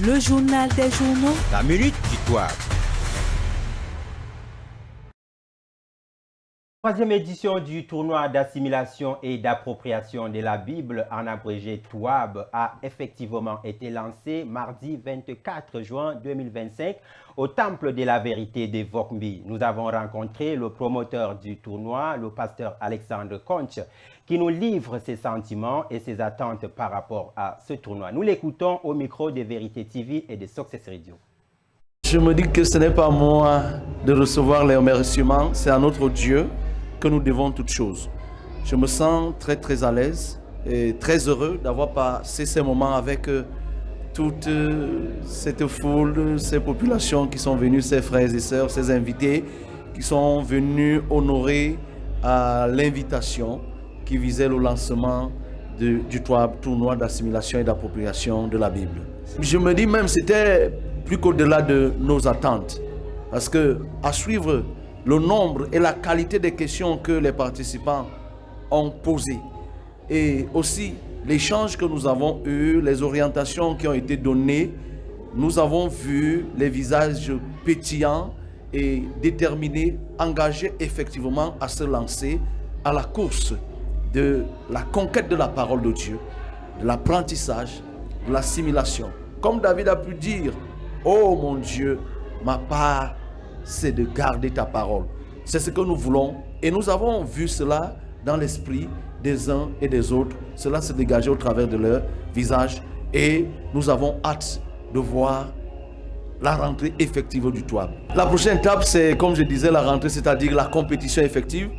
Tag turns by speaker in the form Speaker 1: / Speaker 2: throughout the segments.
Speaker 1: Le journal des journaux.
Speaker 2: La minute du Touab. Troisième édition du tournoi d'assimilation et d'appropriation de la Bible, en abrégé Touab, a effectivement été lancé mardi 24 juin 2025 au Temple de la Vérité de Vokmbi. Nous avons rencontré le promoteur du tournoi, le pasteur Alexandre Conch, qui nous livre ses sentiments et ses attentes par rapport à ce tournoi. Nous l'écoutons au micro de Vérité TV et de Success Radio.
Speaker 3: Je me dis que ce n'est pas à moi de recevoir les remerciements, c'est à notre Dieu que nous devons toutes choses. Je me sens très à l'aise et très heureux d'avoir passé ces moments avec toute cette foule, ces populations qui sont venues, ces frères et sœurs, ces invités qui sont venus honorer à l'invitation qui visait le lancement du tournoi d'assimilation et d'appropriation de la Bible. Je me dis même c'était plus qu'au-delà de nos attentes, parce que à suivre le nombre et la qualité des questions que les participants ont posées et aussi l'échange que nous avons eu, les orientations qui ont été données, nous avons vu les visages pétillants et déterminés, engagés effectivement à se lancer à la course de la conquête de la parole de Dieu, de l'apprentissage, de l'assimilation. Comme David a pu dire, « Oh mon Dieu, ma part, c'est de garder ta parole. » C'est ce que nous voulons et nous avons vu cela dans l'esprit des uns et des autres. Cela se dégageait au travers de leur visage et nous avons hâte de voir la rentrée effective du Touab. La prochaine étape, c'est comme je disais, la rentrée, c'est-à-dire la compétition effective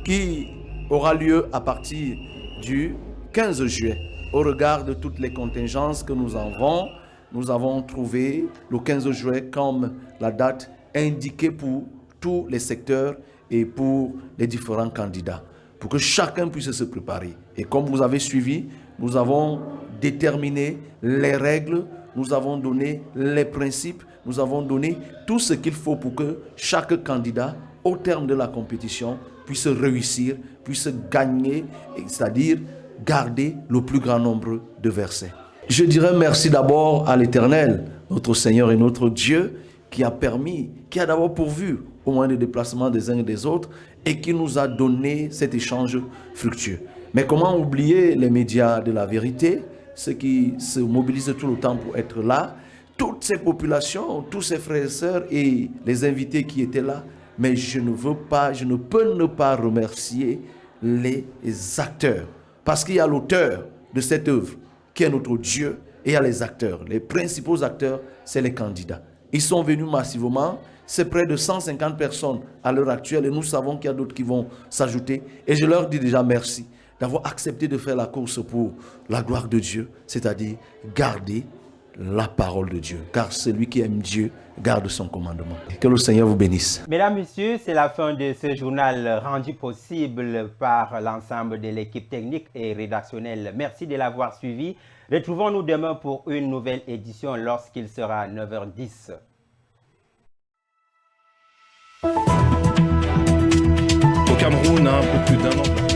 Speaker 3: qui aura lieu à partir du 15 juillet. Au regard de toutes les contingences que nous avons trouvé le 15 juillet comme la date indiquée pour tous les secteurs et pour les différents candidats, pour que chacun puisse se préparer. Et comme vous avez suivi, nous avons déterminé les règles, nous avons donné les principes, nous avons donné tout ce qu'il faut pour que chaque candidat, au terme de la compétition, puisse réussir, puisse gagner, c'est-à-dire garder le plus grand nombre de versets. Je dirais merci d'abord à l'Éternel, notre Seigneur et notre Dieu, qui a permis, qui a d'abord pourvu au moins des déplacements des uns et des autres et qui nous a donné cet échange fructueux. Mais comment oublier les médias de la vérité, ceux qui se mobilisent tout le temps pour être là, toutes ces populations, tous ces frères et sœurs et les invités qui étaient là. Mais je ne peux ne pas remercier les acteurs. Parce qu'il y a l'auteur de cette œuvre qui est notre Dieu et il y a les acteurs. Les principaux acteurs, c'est les candidats. Ils sont venus massivement. C'est près de 150 personnes à l'heure actuelle et nous savons qu'il y a d'autres qui vont s'ajouter. Et je leur dis déjà merci d'avoir accepté de faire la course pour la gloire de Dieu, c'est-à-dire garder la parole de Dieu. Car celui qui aime Dieu garde son commandement. Que le Seigneur vous bénisse.
Speaker 2: Mesdames, Messieurs, c'est la fin de ce journal rendu possible par l'ensemble de l'équipe technique et rédactionnelle. Merci de l'avoir suivi. Retrouvons-nous demain pour une nouvelle édition lorsqu'il sera 9h10.
Speaker 4: Au Cameroun, un peu plus d'un an.